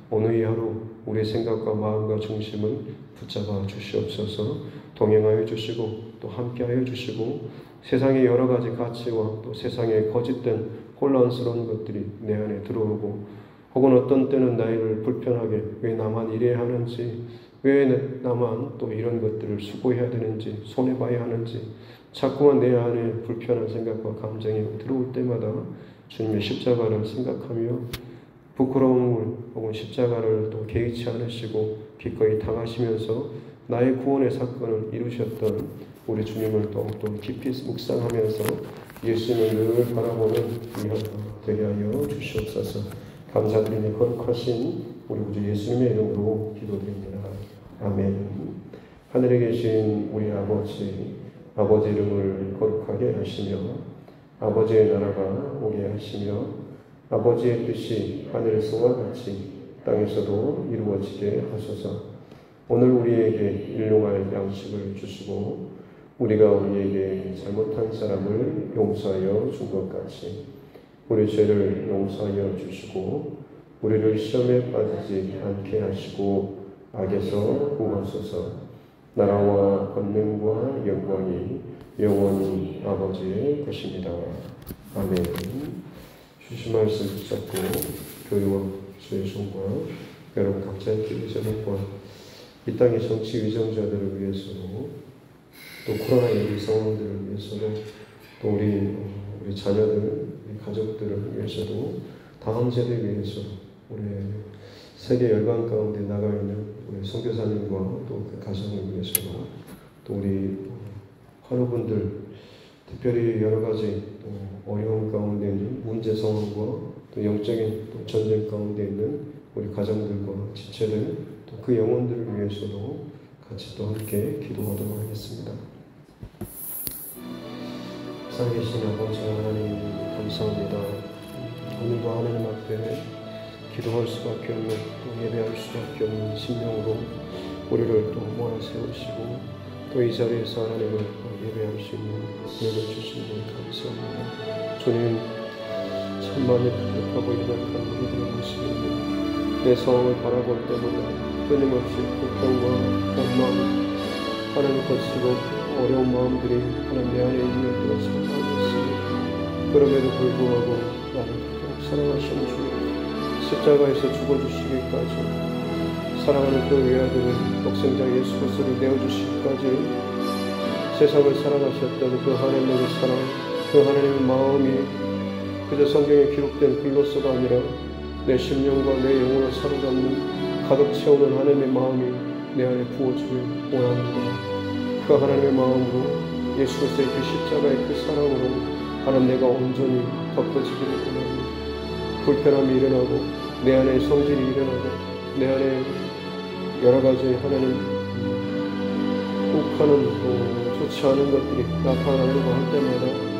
Speaker 1: 오늘 이 하루 우리의 생각과 마음과 중심을 붙잡아 주시옵소서. 동행하여 주시고 또 함께하여 주시고 세상의 여러 가지 가치와 또 세상의 거짓된 혼란스러운 것들이 내 안에 들어오고 혹은 어떤 때는 나를 불편하게 왜 나만 이래야 하는지 왜 나만 또 이런 것들을 수고해야 되는지 손해봐야 하는지 자꾸만 내 안에 불편한 생각과 감정이 들어올 때마다 주님의 십자가를 생각하며 부끄러움을 혹은 십자가를 또 개의치 않으시고 기꺼이 당하시면서 나의 구원의 사건을 이루셨던 우리 주님을 더욱더 깊이 묵상하면서 예수님을 늘 바라보는 이 하루 되게 하여 주시옵소서. 감사드리며 거룩하신 우리 구주 예수님의 이름으로 기도드립니다. 아멘. 하늘에 계신 우리 아버지 이름을 거룩하게 하시며 아버지의 나라가 오게 하시며 아버지의 뜻이 하늘에서와 같이 땅에서도 이루어지게 하소서. 오늘 우리에게 일용할 양식을 주시고 우리가 우리에게 잘못한 사람을 용서하여 준 것 같이 우리 죄를 용서하여 주시고 우리를 시험에 빠지지 않게 하시고 악에서 구하소서. 나라와 권능과 영광이 영원히 아버지의 것입니다. 아멘. 주신 말씀 붙잡고 교회와 주의 종과 여러분 각자의 기도 제목과 이 땅의 정치 위정자들을 위해서도 또 코로나19 상황들을 위해서도 또 우리 자녀들, 우리 가족들을 위해서도 다음 세대 위해서 우리 세계 열방 가운데 나가 있는 우리 선교사님과 또 그 가정을 위해서도 또 우리 환우분들 특별히 여러 가지 또 어려움 가운데 있는 문제 상황과 또 영적인 또 전쟁 가운데 있는 우리 가정들과 지체들 또 그 영혼들을 위해서도 같이 또 함께 기도하도록 하겠습니다. 살아계신 아버지 하나님 감사합니다. 오늘도 하나님 앞에 기도할 수밖에 없는 또 예배할 수밖에 없는 심령으로 우리를 또 모아 세우시고 또 이 자리에서 하나님을 예배할 수 있는 은혜를 주신 분 감사합니다. 주님 많이 부족하고 연약한 우리들의 모습입니다. 내 상황을 바라볼 때마다 끊임없이 고통과 원망, 하나님 거치고 어려운 마음들이 하나님 내 안에 있는 때가 참 많이 있습니다. 그럼에도 불구하고 나를 그토록 사랑하시는 주님, 십자가에서 죽어주시기까지, 사랑하는 그 외아들 독생자 예수 그리스도를 내어주시기까지 세상을 사랑하셨던 그 하나님의 사랑, 그 하나님의 마음이 그저 성경에 기록된 글로서가 아니라 내 심령과 내 영혼을 사로잡는 가득 채우는 하나님의 마음이 내 안에 부어지길 원합니다. 그 하나님의 마음으로 예수 그리스도의 그 십자가의 그 사랑으로 하나님 내가 온전히 덮어지기를 원합니다. 불편함이 일어나고 내 안에 성질이 일어나고 내 안에 여러 가지 하나님 욱하는 좋지 않은 것들이 나타나려고 할 때마다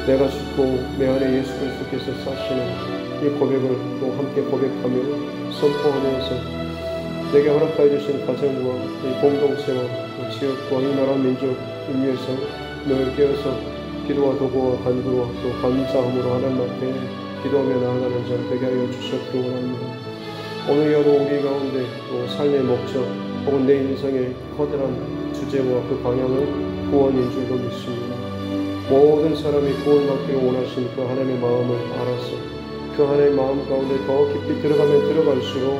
Speaker 1: 내가 죽고 내 안에 예수 그리스도께서 사시는 이 고백을 또 함께 고백하며 선포하면서 내게 허락하여 주신 가정과 이 공동체와 지역과 이 나라 민족을 위해서 늘 깨어서 기도와 도구와 간구와 또 감사함으로 하나님 앞에 기도하며 나아가는 자 되게 하여 주셨기 원합니다. 오늘 여러 우리 가운데 또 삶의 목적 혹은 내 인생의 커다란 주제와 그 방향은 구원인 줄로 믿습니다. 모든 사람이 구원받기를 원하신 그 하나님의 마음을 알아서 그 하나님의 마음 가운데 더 깊이 들어가면 들어갈수록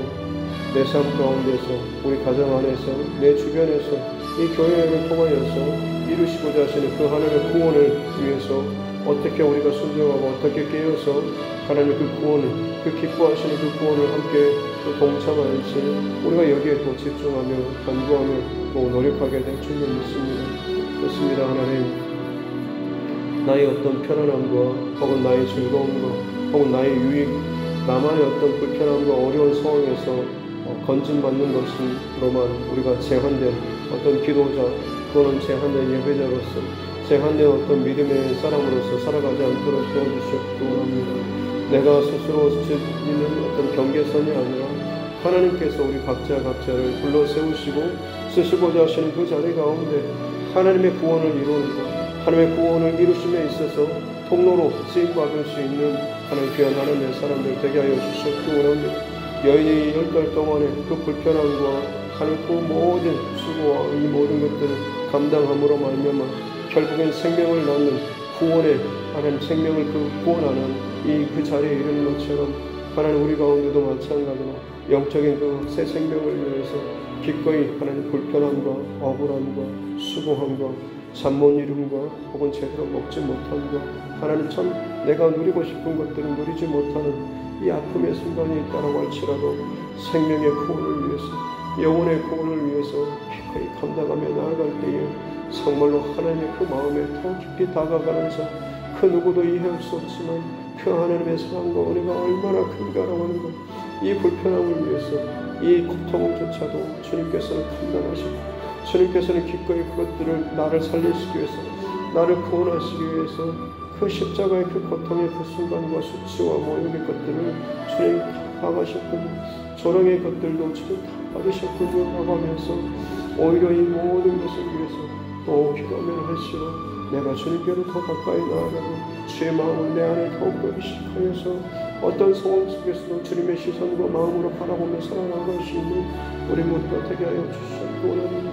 Speaker 1: 내 삶 가운데서 우리 가정 안에서 내 주변에서 이 교회를 통하여서 이루시고자 하시는 그 하나님의 구원을 위해서 어떻게 우리가 순종하고 어떻게 깨어서 하나님의 그 구원을 그 기뻐하시는 그 구원을 함께 또 동참할지 우리가 여기에 또 집중하며 간구하며 또 노력하게 될 줄로 믿습니다. 그렇습니다. 하나님, 나의 어떤 편안함과 혹은 나의 즐거움과 혹은 나의 유익, 나만의 어떤 불편함과 어려운 상황에서 건진받는 것으로만 우리가 제한된 어떤 기도자 또는 제한된 예배자로서 제한된 어떤 믿음의 사람으로서 살아가지 않도록 도와주시옵기 원합니다. 내가 스스로 짓는 어떤 경계선이 아니라 하나님께서 우리 각자를 불러 세우시고 쓰시고자 하시는 그 자리 가운데 하나님의 구원을 이루는 것, 하나님의 구원을 이루심에 있어서 통로로 쓰임받을 수 있는 하나님 귀한 하나님의 사람들 되게 하여 주시옵기 원합니다. 여인이 10달 동안에 그 불편함과 하나님 그 모든 수고와 이 모든 것들을 감당함으로 말미암아 결국엔 생명을 낳는 구원의 하나님 생명을 그 구원하는 이 그 자리에 이르는 것처럼 하나님 우리 가운데도 마찬가지로 영적인 그 새 생명을 위해서 기꺼이 하나님 불편함과 억울함과 수고함과 잠 못 이룸과 혹은 제대로 먹지 못함과 하나님 참 내가 누리고 싶은 것들을 누리지 못하는 이 아픔의 순간이 있다라고 할지라도 생명의 구원을 위해서 영혼의 구원을 위해서 기꺼이 감당하며 나아갈 때에 정말로 하나님의 그 마음에 더 깊이 다가가는 자, 그 누구도 이해할 수 없지만 그 하나님의 사랑과 은혜가 얼마나 큰가라고 하는 것, 이 불편함을 위해서 이 고통조차도 주님께서는 감당하시고 주님께서는 기꺼이 그것들을 나를 살리시기 위해서 나를 구원하시기 위해서 그 십자가의 그 고통의 그 순간과 수치와 모욕의 것들을 주님 당하셨군요. 조롱의 것들도 주님 다 받으셨군요 라고 하면서 오히려 이 모든 것을 위해서 또 기도하면 할수록 내가 주님께로 더 가까이 나아가고 주의 마음을 내 안에 더욱더 의식하여서 어떤 상황 속에서도 주님의 시선과 마음으로 바라보며 살아나갈 수 있는 우리 모두가 되게 하여 주시옵기 원합니다.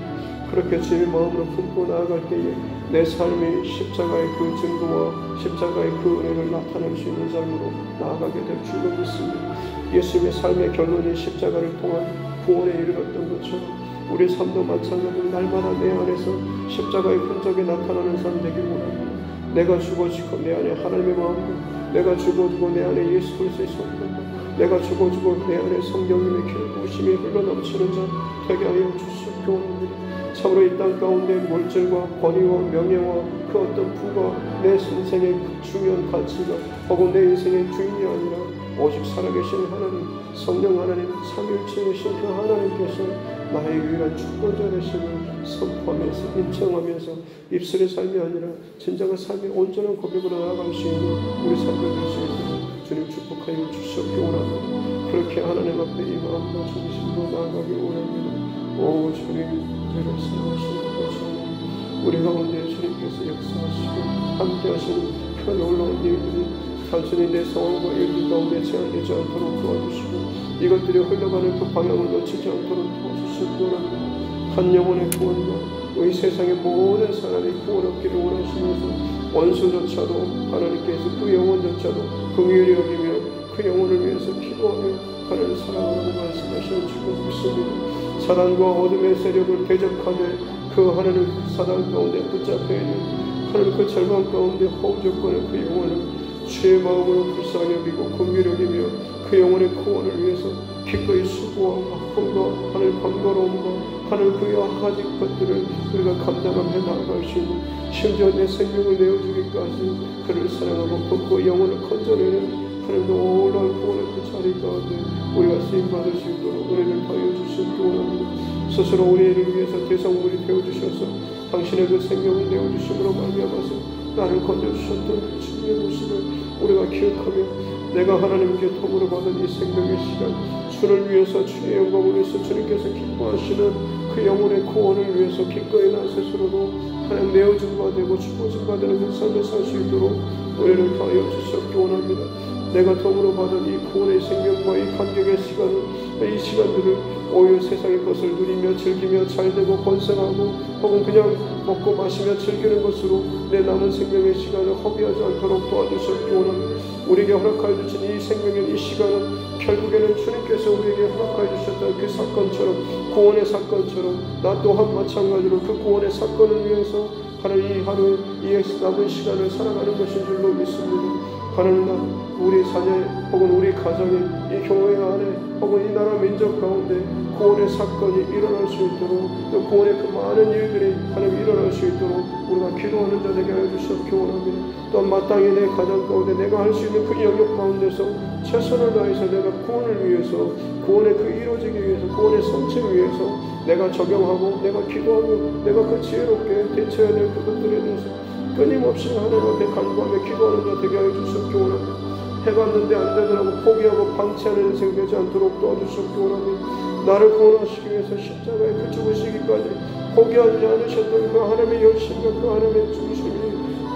Speaker 1: 그렇게 주의 마음으로 품고 나아갈 때에 내 삶이 십자가의 그 증거와 십자가의 그 은혜를 나타낼 수 있는 삶으로 나아가게 될 줄로 믿습니다. 예수님의 삶의 결론이 십자가를 통한 구원에 이르렀던 것처럼 우리 삶도 마찬가지로 날마다 내 안에서 십자가의 흔적이 나타나는 삶 되길 원합니다. 내가 죽어지고 내 안에 하나님의 마음과 내가 죽어지고 내 안에 예수 그리스도의 성품과 내가 죽어지고 내 안에 성령님의 기름부으심이 흘러넘치는 자 되게 하여 주시옵기 원합니다. 참으로 이 땅 가운데 물질과 권위와 명예와 그 어떤 부가 내 인생의 중요한 가치가 혹은 내 인생의 주인이 아니라 오직 살아계신 하나님, 성령 하나님, 삼위일체이신 그 하나님께서 나의 유일한 주권자 되심을 선포하면서 인정하면서 입술의 삶이 아니라 진정한 삶의 온전한 고백으로 나아갈 수 있는 우리 삶을 될 수 있도록 주님 축복하여 주시옵기 원합니다. 그렇게 하나님 앞에 이 마음과 중심으로 나아가기 원합니다. 오 주님, 우리를 사랑하시는 것처럼 우리 가운데 주님께서 역사하시고 함께하시는 그 놀라운 일들이 단순히 내 상황과 일들 가운데 제한되지 않도록 도와주시고 이것들이 흘러가는 그 방향을 놓치지 않도록 도와주시기 원합니다. 한 영혼의 구원과 이 세상의 모든 사람이 구원 얻기를 원하시면서 원수조차도 하나님께서 그 영혼조차도 긍휼히 여기며 그 영혼을 위해서 기도하며 하나님을 사랑하라고 말씀하시는 줄 믿습니다. 사단과 어둠의 세력을 대적하되 그 하나님 사단 가운데 붙잡혀 있는 하나님 그 절망 가운데 허우적거는 그 영혼을 주의 마음으로 불쌍히 여기고 긍휼히 여기며 그 영혼의 구원을 위해서 기꺼이 수고와 아픔과 하나님 번거로움과 하나님 그 여러 가지 것들을 우리가 감당하며 나아갈 수 있는 심지어 내 생명을 내어주기까지 그를 사랑하고 그 영혼을 건져내는 하나님 놀라운 구원의 그 자리 가운데 우리가 쓰임받을 수 있도록 은혜를 다하여 주시기 원합니다. 스스로 우리를 위해서 대성물이 되어주셔서 당신의 그 생명을 내어주심으로 말미암아서 나를 건져주셨던 그 주님의 모습을 우리가 기억하며 내가 하나님께 통으로 받은 이 생명의 시간 주를 위해서 주의 영광을 위해서 주님께서 기뻐하시는 그 영혼의 구원을 위해서 기꺼이 나 스스로도 하나님 내어준 바 되고 주어진 바 되는 그 삶을 살 수 있도록 은혜를 다하여 주시기 원합니다. 내가 통으로 받은 이 구원의 생명과 이 감격의 시간을 이 시간들을 오히려 세상의 것을 누리며 즐기며 잘되고 번성하고 혹은 그냥 먹고 마시며 즐기는 것으로 내 남은 생명의 시간을 허비하지 않도록 도와주시기 원합니다. 우리에게 허락하여 주신 이 생명의 이 시간은 결국에는 주님께서 우리에게 허락하여 주셨던 그 사건처럼 구원의 사건처럼 나 또한 마찬가지로 그 구원의 사건을 위해서 하나님 이 하루 이 남은 시간을 살아가는 것인 줄로 믿습니다. 하나님 우리 자녀 혹은 우리 가정이 이 교회 안에 혹은 이 나라 민족 가운데 구원의 사건이 일어날 수 있도록 또 구원의 그 많은 일들이 하나님 일어날 수 있도록 우리가 기도하는 자 되게 하여 주시기 원합니다. 또한 마땅히 내 가정 가운데 내가 할 수 있는 그 영역 가운데서 최선을 다해서 내가 구원을 위해서 구원의 그 이루어지기 위해서 구원의 성취를 위해서 내가 적용하고 내가 기도하고 내가 그 지혜롭게 대처해야 될 그것들에 대해서 끊임없이 하나님 앞에 간구하며 기도하는 자 되게 하여 주시기 원합니다. 해봤는데 안 되더라고 포기하고 방치하는 인생 되지 않도록 도와주시기 원합니다. 나를 구원하시기 위해서 십자가에 그 죽으시기까지 포기하지 않으셨던 그 하나님의 열심과 그 하나님의 중심이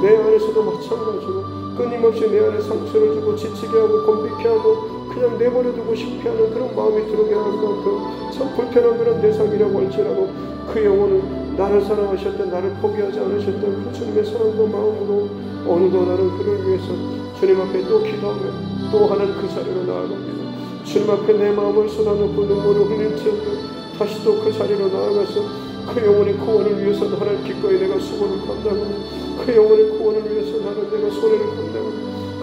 Speaker 1: 내 안에서도 마찬가지로 끊임없이 내 안에 상처를 주고 지치게 하고 곤비케 하고 그냥 내버려두고 싶게 하는 그런 마음이 들게 하는 만큼 참 불편한 그런 대상이라고 할지라도 그 영혼을 나를 사랑하셨던 나를 포기하지 않으셨던 그 주님의 사랑과 마음으로 어느덧 나는 그를 위해서 주님 앞에 또 기도하며 또 하는 그 자리로 나아갑니다. 주님 앞에 내 마음을 쏟아놓고 눈물을 흘릴 채우고 다시 또 그 자리로 나아가서 그 영혼의 구원을 위해서 나를 기꺼이 내가 수고를 감당하고 그 영혼의 구원을 위해서 나는 내가 손해를 감당하고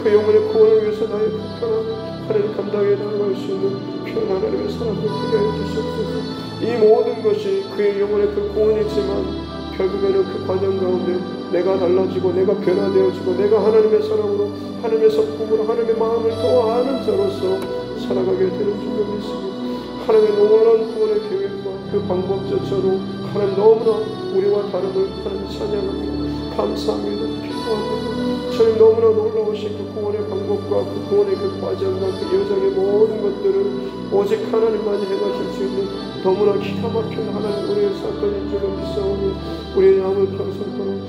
Speaker 1: 그 영혼의 구원을 위해서 나의 불편함을 하나님 감당해 나아갈 수 있는 귀한 하나님의 사랑을 되게 해주시옵소서. 이 모든 것이 그의 영혼의 그 구원이지만 결국에는 그 과정 가운데 내가 달라지고 내가 변화되어지고 내가 하나님의 사랑으로 하나님의 성품으로 하나님의 마음을 더 아는 자로서 살아가게 되는 줄로 믿습니다. 하나님의 놀라운 구원의 계획과 그 방법조차로 하나님 너무나 우리와 다름을 하나님 찬양합니다. 감사합니다. 기도합니다. 주님 너무나 놀라우신 그 구원의 방법과 그 구원의 그 과정과 그 여정의 모든 것들을 오직 하나님만이 행하실 수 있는 너무나 기가 막힌 하나님 우리의 사건인 줄로 믿사오니 우리의 마음을 평생